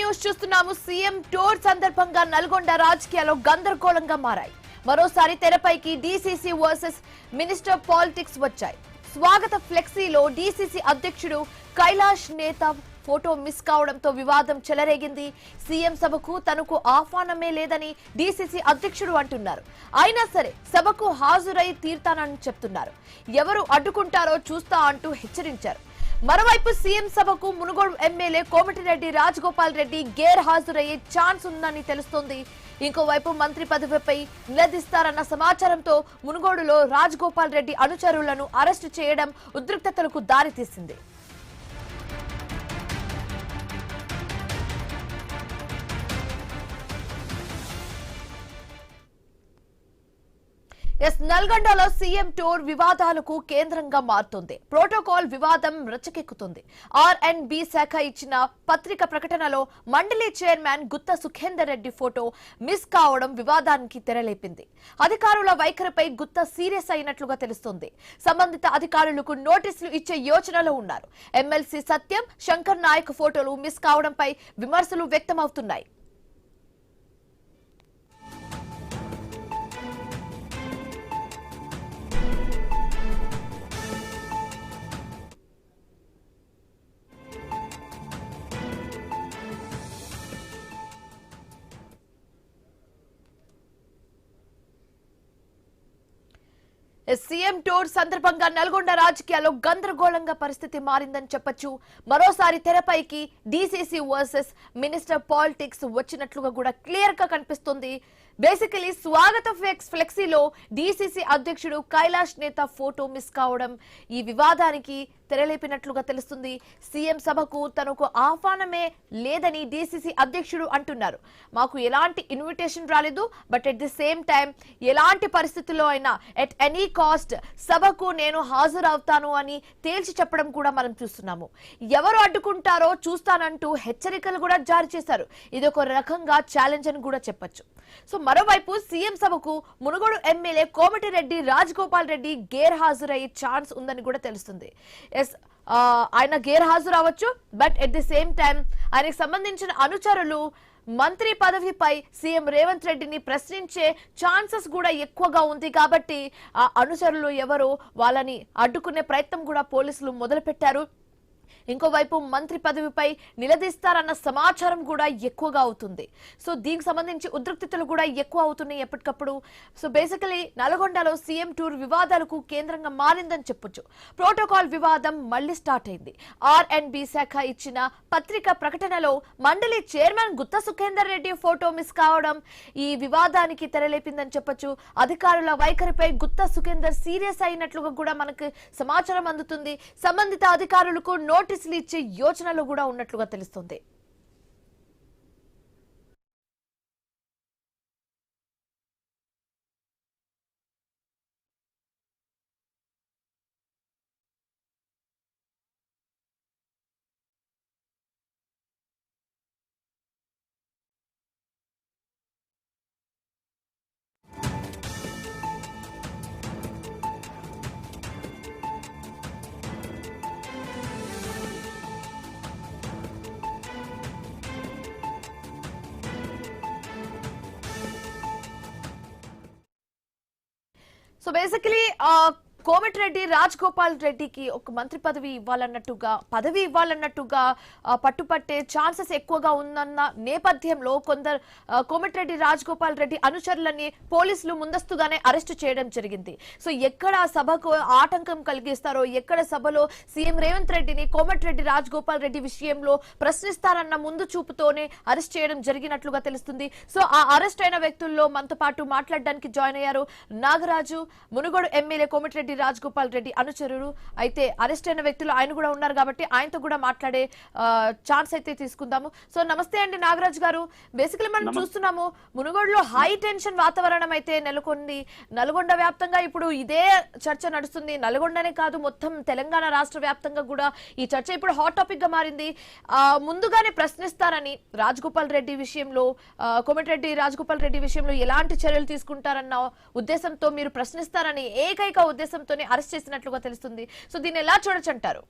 News చూస్తున్నాము. CM tour సందర్భంగా నల్గొండ రాజకీయాలు గందరగోళంగా మారాయి. మరోసారి తెరపైకి డీసీసీ వర్సెస్ మినిస్టర్ పాలిటిక్స్ వచ్చాయి. స్వాగత ఫ్లెక్సీలో డీసీసీ అధ్యక్షుడు కైలాష్ నేత ఫోటో మిస్ కావడంతో వివాదం చెలరేగింది. సీఎం సభకు తనకు ఆహ్వానమే లేదని డీసీసీ అధ్యక్షుడు అంటున్నారు. అయినా సరే సభకు హాజరై తీర్తానని చెప్తున్నారు. ఎవరు అడ్డుకుంటారో చూస్తా అంటూ హెచ్చరించారు. మరోవైపు సీఎం సభకు మునుగోడు ఎమ్మెల్యే కోమటిరెడ్డి రాజగోపాల్ రెడ్డి గేర్ హాజరయ్యే ఛాన్స్ ఉందని తెలుస్తోంది. ఇంకోవైపు మంత్రి పదవిపై నిలదీస్తారన్న సమాచారంతో మునుగోడులో రాజగోపాల్ రెడ్డి అనుచరులను అరెస్టు చేయడం ఉద్రిక్తతలకు దారితీసింది. నల్గొండలో సీఎం టూర్ వివాదాలకు కేంద్రంగా మారుతుంది. ప్రోటోకాల్ వివాదం రచ్చకెక్కుతుంది. ఆర్ఎండ్బి శాఖ ఇచ్చిన పత్రిక ప్రకటనలో మండలి chairman Gutha Sukhender Reddy photo miss కావడం వివాదానికి తెరలేపింది. అధికారుల వైఖరిపై గుత్తా సీరియస్ అయినట్లుగా తెలుస్తోంది. సంబంధిత అధికారులకు నోటీసులు ఇచ్చే యోచనలో ఉన్నారు. ఎమ్మెల్సీ సత్యం, శంకర్ నాయక్ ఫోటోలు మిస్ కావడంపై విమర్శలు వ్యక్తమవుతున్నాయి. సీఎం టూర్ సందర్భంగా నల్గొండ రాజకీయాల్లో గందరగోళంగా పరిస్థితి మారిందని చెప్పొచ్చు. మరోసారి తెరపైకి డీసీసీ వర్సెస్ మినిస్టర్ పాలిటిక్స్ వచ్చినట్లుగా కూడా క్లియర్ గా కనిపిస్తుంది. బేసికలీ స్వాగత ఫ్లెక్సీలో డీసీసీ అధ్యక్షుడు కైలాష్ నేత ఫోటో మిస్ కావడం ఈ వివాదానికి తెరలేపినట్లుగా తెలుస్తుంది. సీఎం సభకు తనకు ఆహ్వానమే లేదని డీసీసీ అధ్యక్షుడు అంటున్నారు. మాకు ఎలాంటి ఇన్విటేషన్ రాలేదు, but at the same time ఎలాంటి పరిస్థితుల్లో అయినా ఎట్ ఎనీ కాస్ట్ సభకు నేను హాజరవుతాను అని తేల్చి చెప్పడం కూడా మనం చూస్తున్నాము. ఎవరు అడ్డుకుంటారో చూస్తానంటూ హెచ్చరికలు కూడా జారీ చేశారు. ఇది ఒక రకంగా ఛాలెంజ్ అని కూడా చెప్పొచ్చు. సో మరోవైపు సీఎం సభకు మునుగోడు ఎమ్మెల్యే కోమటిరెడ్డి రాజగోపాల్ రెడ్డి గేర్ హాజరయ్యే ఛాన్స్ ఉందని కూడా తెలుస్తుంది. ఆయన గేర్ హాజరు అవ్వచ్చు, but at the same time ఆయనకు సంబంధించిన అనుచరులు మంత్రి పదవిపై సీఎం రేవంత్ రెడ్డిని ప్రశ్నించే ఛాన్సెస్ కూడా ఎక్కువగా ఉంది. కాబట్టి ఆ అనుచరులు ఎవరో వాళ్ళని అడ్డుకునే ప్రయత్నం కూడా పోలీసులు మొదలుపెట్టారు. ఇంకోవైపు మంత్రి పదవిపై నిలదీస్తారన్న సమాచారం కూడా ఎక్కువగా అవుతుంది. సో దీనికి సంబంధించి ఉద్రిక్తతలు కూడా ఎక్కువ అవుతున్నాయి ఎప్పటికప్పుడు. సో బేసికలీ నల్గొండలో సీఎం టూర్ వివాదాలకు కేంద్రంగా మారిందని చెప్పొచ్చు. ప్రోటోకాల్ వివాదం మళ్లీ స్టార్ట్ అయింది. ఆర్ఎండ్బి శాఖ ఇచ్చిన పత్రిక ప్రకటనలో మండలి chairman Gutha Sukhender Reddy photo miss కావడం ఈ వివాదానికి తెరలేపిందని చెప్పొచ్చు. అధికారుల వైఖరిపై గుత్తా సుఖేందర్ సీరియస్ అయినట్లుగా కూడా మనకు సమాచారం అందుతుంది. సంబంధిత అధికారులకు నోటీసులు ఇచ్చే యోచనలో కూడా ఉన్నట్లుగా తెలుస్తుంది. సో బేసికలీ కోమటిరెడ్డి రాజగోపాల్ రెడ్డికి ఒక మంత్రి పదవి ఇవ్వాలన్నట్టుగా పట్టుపట్టే ఛాన్సెస్ ఎక్కువగా ఉందన్న నేపథ్యంలో కొందరు కోమటిరెడ్డి రాజగోపాల్ రెడ్డి అనుచరులని పోలీసులు ముందస్తుగానే అరెస్టు చేయడం జరిగింది. సో ఎక్కడ సభకు ఆటంకం కలిగిస్తారో, ఎక్కడ సభలో సీఎం రేవంత్ రెడ్డిని కోమటిరెడ్డి రాజగోపాల్ రెడ్డి విషయంలో ప్రశ్నిస్తారన్న ముందు చూపుతోనే అరెస్ట్ చేయడం జరిగినట్లుగా తెలుస్తుంది. సో ఆ అరెస్ట్ అయిన వ్యక్తుల్లో మనతో పాటు మాట్లాడడానికి జాయిన్ అయ్యారు నాగరాజు, మునుగోడు ఎమ్మెల్యే కోమటిరెడ్డి రాజగోపాల్ రెడ్డి అనుచరుడు. అయితే అరెస్ట్ అయిన వ్యక్తులు ఆయన కూడా ఉన్నారు కాబట్టి ఆయనతో కూడా మాట్లాడే ఛాన్స్ అయితే తీసుకుందాము. సో నమస్తే అండి నాగరాజ్ గారు. బేసికలీ మనం చూస్తున్నాము మునుగోడులో హై టెన్షన్ వాతావరణం అయితే నెలకొంది. నల్గొండ వ్యాప్తంగా ఇప్పుడు ఇదే చర్చ నడుస్తుంది. నల్గొండనే కాదు, మొత్తం తెలంగాణ రాష్ట్ర వ్యాప్తంగా కూడా ఈ చర్చ ఇప్పుడు హాట్ టాపిక్ గా మారింది. ముందుగానే ప్రశ్నిస్తారని రాజగోపాల్ రెడ్డి విషయంలో, కోమటిరెడ్డి రాజగోపాల్ రెడ్డి విషయంలో ఎలాంటి చర్యలు తీసుకుంటారన్న ఉద్దేశంతో మీరు ప్రశ్నిస్తారని ఏకైక ఉద్దేశంతోనే అరెస్ట్ చేసినట్లుగా తెలుస్తుంది. సో దీన్ని ఎలా చూడొచ్చు అంటారు?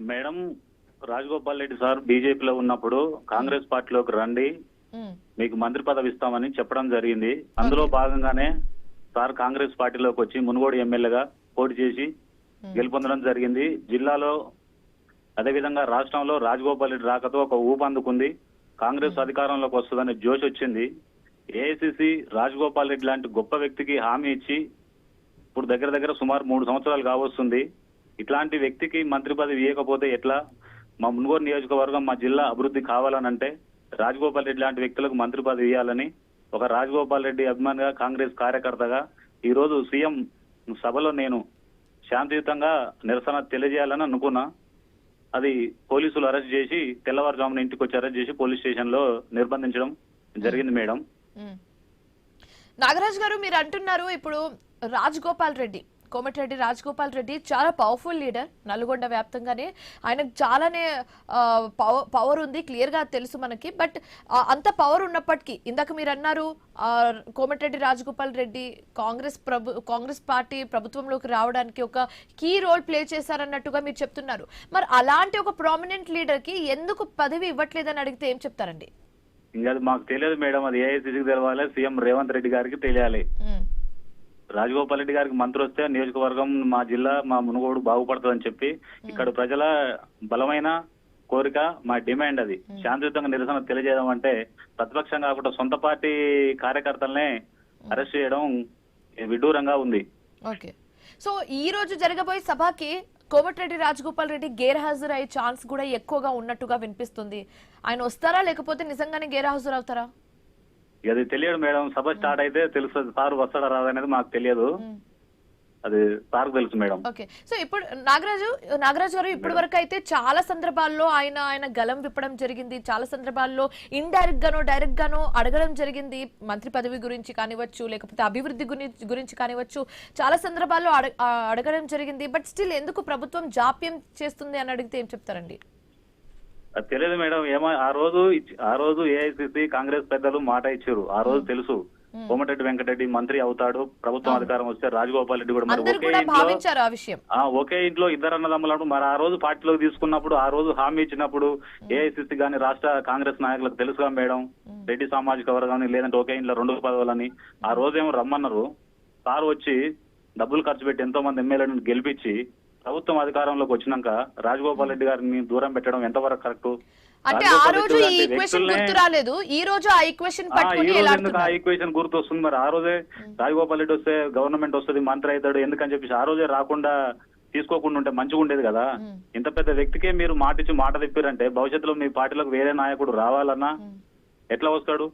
మేడం, రాజగోపాల్ రెడ్డి సార్ బీజేపీలో ఉన్నప్పుడు కాంగ్రెస్ పార్టీలోకి రండి, మీకు మంత్రి పదవి ఇస్తామని చెప్పడం జరిగింది. అందులో భాగంగానే సార్ కాంగ్రెస్ పార్టీలోకి వచ్చి మునుగోడు ఎమ్మెల్యేగా పోటీ చేసి గెలుపొందడం జరిగింది. జిల్లాలో అదేవిధంగా రాష్ట్రంలో రాజగోపాల్ రెడ్డి రాకతో ఒక ఊపు అందుకుంది. కాంగ్రెస్ అధికారంలోకి వస్తుందనే జోష్ వచ్చింది. ఏఐసిసి రాజగోపాల్ రెడ్డి లాంటి గొప్ప వ్యక్తికి హామీ ఇచ్చి ఇప్పుడు దగ్గర దగ్గర సుమారు 3 సంవత్సరాలు కావస్తుంది. ఇట్లాంటి వ్యక్తికి మంత్రి పదవి ఇవ్వకపోతే ఎట్లా? మా మునుగోడు నియోజకవర్గం, మా జిల్లా అభివృద్ధి కావాలనంటే రాజగోపాల్ రెడ్డి లాంటి వ్యక్తులకు మంత్రి పదవి ఇవ్వాలని ఒక రాజగోపాల్ రెడ్డి అభిమానిగా, కాంగ్రెస్ కార్యకర్తగా ఈ రోజు సీఎం సభలో నేను శాంతియుతంగా నిరసన తెలియజేయాలని అనుకున్నా. అది పోలీసులు అరెస్ట్ చేసి తెల్లవారుజామున ఇంటికి వచ్చి అరెస్ట్ చేసి పోలీస్ స్టేషన్ లో నిర్బంధించడం జరిగింది మేడం. నాగరాజ్ గారు, మీరు అంటున్నారు ఇప్పుడు రాజగోపాల్ రెడ్డి, కోమటిరెడ్డి రాజగోపాల్ రెడ్డి చాలా పవర్ఫుల్ లీడర్. నల్గొండ వ్యాప్తంగానే ఆయనకు చాలానే పవర్ ఉంది, క్లియర్ గా తెలుసు మనకి. బట్ అంత పవర్ ఉన్నప్పటికీ ఇందాక మీరు అన్నారు కోమటిరెడ్డి రాజగోపాల్ రెడ్డి కాంగ్రెస్ పార్టీ ప్రభుత్వంలోకి రావడానికి ఒక కీ రోల్ ప్లే చేశారన్నట్టుగా మీరు చెప్తున్నారు. మరి అలాంటి ఒక ప్రామినెంట్ లీడర్ కి ఎందుకు పదవి ఇవ్వట్లేదని అడిగితే ఏం చెప్తారండి? ఇంకా అది మాకు తెలియదు మేడం. అది ఏఐసిసికి తెలవాలి, సీఎం రేవంత్ రెడ్డి గారికి తెలియాలి. రాజగోపాల్ రెడ్డి గారికి మంత్రి వస్తే నియోజకవర్గం, మా జిల్లా, మా మునుగోడు బాగుపడుతుందని చెప్పి ఇక్కడ ప్రజల బలమైన కోరిక, మా డిమాండ్. అది శాంతియుతంగా నిరసన తెలియజేయడం అంటే ప్రతిపక్షం కాకుండా సొంత పార్టీ కార్యకర్తలనే అరెస్ట్ చేయడం విడ్డూరంగా ఉంది. ఓకే, సో ఈ రోజు జరగబోయే సభకి కోమటిరెడ్డి రాజగోపాల్ రెడ్డి గైర్హాజరు అయ్యే ఛాన్స్ కూడా ఎక్కువగా ఉన్నట్టుగా వినిపిస్తుంది. ఆయన వస్తారా లేకపోతే నిజంగానే గైర్హాజరు అవుతారా? అది తెలియదు మేడం. సభ స్టార్ట్ అయితే తెలుస్తుంది. సార్ వస్తాడా రాదనేది మాకు తెలియదు, అది సార్కు తెలుసు మేడం. ఓకే, సో ఇప్పుడు నాగరాజు గారు, ఇప్పటి వరకు అయితే చాలా సందర్భాల్లో ఆయన గలం విప్పడం జరిగింది. చాలా సందర్భాల్లో ఇండైరెక్ట్ గానో డైరెక్ట్ గానో అడగడం జరిగింది. మంత్రి పదవి గురించి కానివచ్చు, లేకపోతే అభివృద్ధి గురించి కానివచ్చు, చాలా సందర్భాల్లో అడగడం జరిగింది. బట్ స్టిల్ ఎందుకు ప్రభుత్వం జాప్యం చేస్తుంది అని అడిగితే ఏం చెప్తారండి? అది తెలియదు మేడం. ఆ రోజు ఏఐసిసి కాంగ్రెస్ పెద్దలు మాట ఇచ్చారు. ఆ రోజు తెలుసు కోమటిరెడ్డి వెంకటరెడ్డి మంత్రి అవుతాడు, ప్రభుత్వం అధికారం వస్తే రాజగోపాల్ రెడ్డి కూడా. మరి ఒకే ఇంట్లో ఇద్దరు అన్నదమ్ములు. మరి ఆ రోజు పార్టీలోకి తీసుకున్నప్పుడు, ఆ రోజు హామీ ఇచ్చినప్పుడు ఏఐసిసి గాని రాష్ట్ర కాంగ్రెస్ నాయకులకు తెలుసుగా మేడం, రెడ్డి సామాజిక వర్గాన్ని లేదంటే ఒకే ఇంట్లో 2 పదవులని. ఆ రోజేమో రమ్మన్నారు. సార్ వచ్చి డబ్బులు ఖర్చు పెట్టి ఎంతో మంది ఎమ్మెల్యేలను గెలిపించి ప్రభుత్వం అధికారంలోకి వచ్చినాక రాజగోపాల్ రెడ్డి గారిని దూరం పెట్టడం ఎంతవరకు కరెక్ట్? అంటే ఆ రోజు ఈ ఈక్వేషన్ గుర్తు రాలేదు, ఈ రోజు ఆ ఈక్వేషన్ పట్టుకొని ఆ ఈక్వేషన్ గుర్తు వస్తుంది. మరి ఆ రోజే రాజగోపాల్ రెడ్డి వస్తే గవర్నమెంట్ వస్తుంది, మంత్రి అవుతాడు ఎందుకని చెప్పేసి ఆ రోజే రాకుండా తీసుకోకుండా ఉంటే మంచిగా ఉండేది కదా. ఇంత పెద్ద వ్యక్తికే మీరు మాటిచ్చి మాట తిప్పారంటే భవిష్యత్తులో మీ పార్టీలోకి వేరే నాయకుడు రావాలన్నా ఎట్లా వస్తాడు?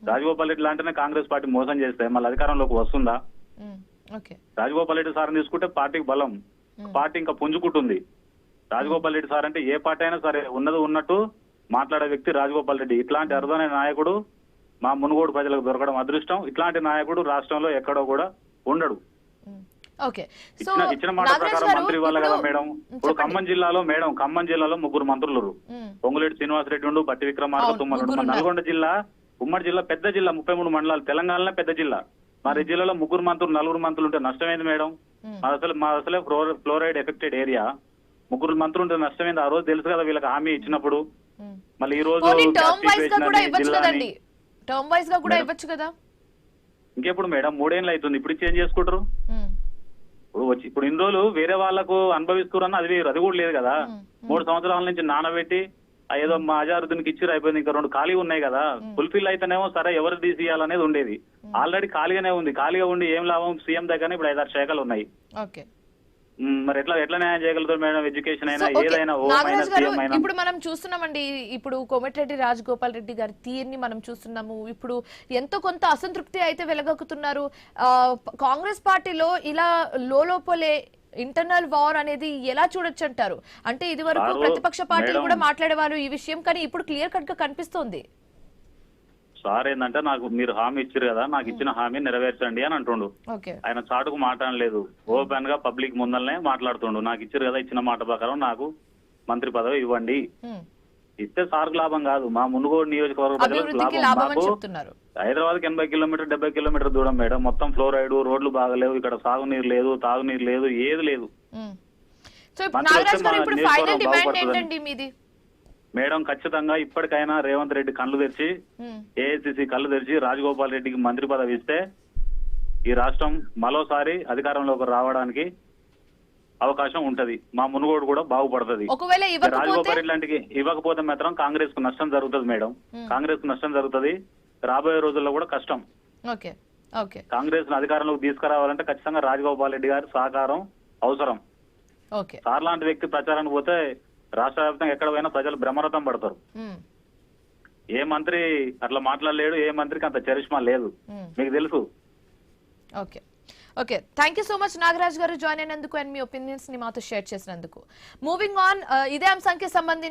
రాజగోపాల్ రెడ్డి లాంటినే కాంగ్రెస్ పార్టీ మోసం చేస్తే మళ్ళీ అధికారంలోకి వస్తుందా? రాజగోపాల్ రెడ్డి సార్ని తీసుకుంటే పార్టీకి బలం, పార్టీ ఇంకా పుంజుకుంటుంది. రాజగోపాల్ రెడ్డి సార్ అంటే ఏ పార్టీ అయినా సరే ఉన్నది ఉన్నట్టు మాట్లాడే వ్యక్తి రాజగోపాల్ రెడ్డి. ఇట్లాంటి అరుదైన నాయకుడు మా మునుగోడు ప్రజలకు దొరకడం అదృష్టం. ఇట్లాంటి నాయకుడు రాష్ట్రంలో ఎక్కడో కూడా ఉండడు. ఇచ్చిన మాట ప్రకారం మంత్రి ఇవ్వాలి కదా మేడం. ఇప్పుడు ఖమ్మం జిల్లాలో 3 మంత్రులు. పొంగులేటి శ్రీనివాసరెడ్డి ఉండు, బట్టి విక్రమార్క, తుమ్మల. నల్గొండ జిల్లా ఉమ్మడి జిల్లా, పెద్ద జిల్లా, 33 మండలాలు, తెలంగాణలో పెద్ద జిల్లా. మరి జిల్లాలో 3 మంత్రులు 4 మంత్రులు ఉంటే నష్టమైంది మేడం. మా అసలే ఫ్లోరైడ్ ఎఫెక్టెడ్ ఏరియా. 3 మంత్రులు ఉంటే నష్టమైంది. ఆ రోజు తెలుసు కదా వీళ్ళకి హామీ ఇచ్చినప్పుడు. మళ్ళీ ఈ రోజు ఇంకెప్పుడు మేడం 3 ఏళ్ళు అవుతుంది, ఇప్పుడు చేంజ్ చేసుకుంటారు. ఇప్పుడు ఇన్ని రోజులు వేరే వాళ్ళకు అనుభవిస్తున్నా అది వేరు, అది కూడా లేదు కదా. 3 సంవత్సరాల నుంచి నానబెట్టి ఏదో మా అజారుద్దీన్కి ఇచ్చిరు అయిపోయింది. ఇంకా 2 ఖాళీ ఉన్నాయి కదా, ఫుల్ఫిల్ అయితేనేమో సరే ఎవరు తీసియాలనేది ఉండేది. ఆల్రెడీ ఖాళీగానే ఉంది. ఖాళీగా ఉండి ఏం లాభం? సీఎం దగ్గర ఇప్పుడు 5-6 శాఖలు ఉన్నాయి. మరి ఎట్లా న్యాయం చేయగలుగుతారు మేడం? ఎడ్యుకేషన్ అయినా ఏదైనా. ఇప్పుడు మనం చూస్తున్నామండి, ఇప్పుడు కోమటిరెడ్డి రాజగోపాల్ రెడ్డి గారి తీరుని మనం చూస్తున్నాము. ఇప్పుడు ఎంతో కొంత అసంతృప్తి అయితే వెలగక్కుతున్నారు. కాంగ్రెస్ పార్టీలో ఇలా లోపలే ఇంటర్నల్ వార్ అనేది ఎలా చూడొచ్చు అంటారు? అంటే ఇది వరకు ప్రతిపక్ష పార్టీలు కూడా మాట్లాడేవారు ఈ విషయం, కానీ ఇప్పుడు క్లియర్ కట్ గా కనిపిస్తోంది. సార్ ఏంటంటే నాకు మీరు హామీ ఇచ్చారు కదా, నాకు ఇచ్చిన హామీ నెరవేర్చండి అని అంటుండు. ఆయన చాటుకు మాట్లాడలేదు, ఓపెన్ గా పబ్లిక్ ముందరనే మాట్లాడుతుండు. నాకు ఇచ్చారు కదా, ఇచ్చిన మాట ప్రకారం నాకు మంత్రి పదవి ఇవ్వండి. ఇస్తే సార్కు లాభం కాదు, మా మునుగోడు నియోజకవర్గ ప్రజలకు లాభం. హైదరాబాద్ 80 కిలోమీటర్ 70 కిలోమీటర్ దూరం మేడం. మొత్తం ఫ్లోరైడ్, రోడ్లు బాగలేవు, ఇక్కడ సాగునీరు లేదు, తాగునీరు లేదు, ఏది లేదు. మేడం ఖచ్చితంగా ఇప్పటికైనా రేవంత్ రెడ్డి కళ్ళు తెరిచి ఏఐసిసి కళ్ళు తెరిచి రాజగోపాల్ రెడ్డికి మంత్రి పదవి ఇస్తే ఈ రాష్ట్రం మరోసారి అధికారంలోకి రావడానికి అవకాశం ఉంటది. మా మునుగోడు కూడా బాగుపడుతుంది. ఒకవేళ రాజగోపాల్ రెడ్డి లాంటికి ఇవ్వకపోతే మాత్రం కాంగ్రెస్ కు నష్టం జరుగుతుంది మేడం. కాంగ్రెస్ కు నష్టం జరుగుతుంది. రాబోయే రోజుల్లో కూడా కష్టం. ఓకే ఓకే కాంగ్రెస్ ను అధికారంలోకి తీసుకురావాలంటే ఖచ్చితంగా రాజగోపాల్ రెడ్డి గారి సహకారం అవసరం. ఓకే సార్ లాంటి వ్యక్తి ప్రచారానికి పోతే రాష్ట్ర వ్యాప్తంగా ఎక్కడ పోయినా ప్రజలు బ్రహ్మరథం పడతారు. ఏ మంత్రి అట్లా మాట్లాడలేడు, ఏ మంత్రికి అంత చరిష్మా లేదు, మీకు తెలుసు. Okay okay thank you so much Nagaraj గారు జాయిన్ అయినందుకు అండ్ మీ ఒపీనియన్స్ ని మాతో షేర్ చేసినందుకు. మూవింగ్ ఆన్, ఇదే అంశానికి సంబంధించి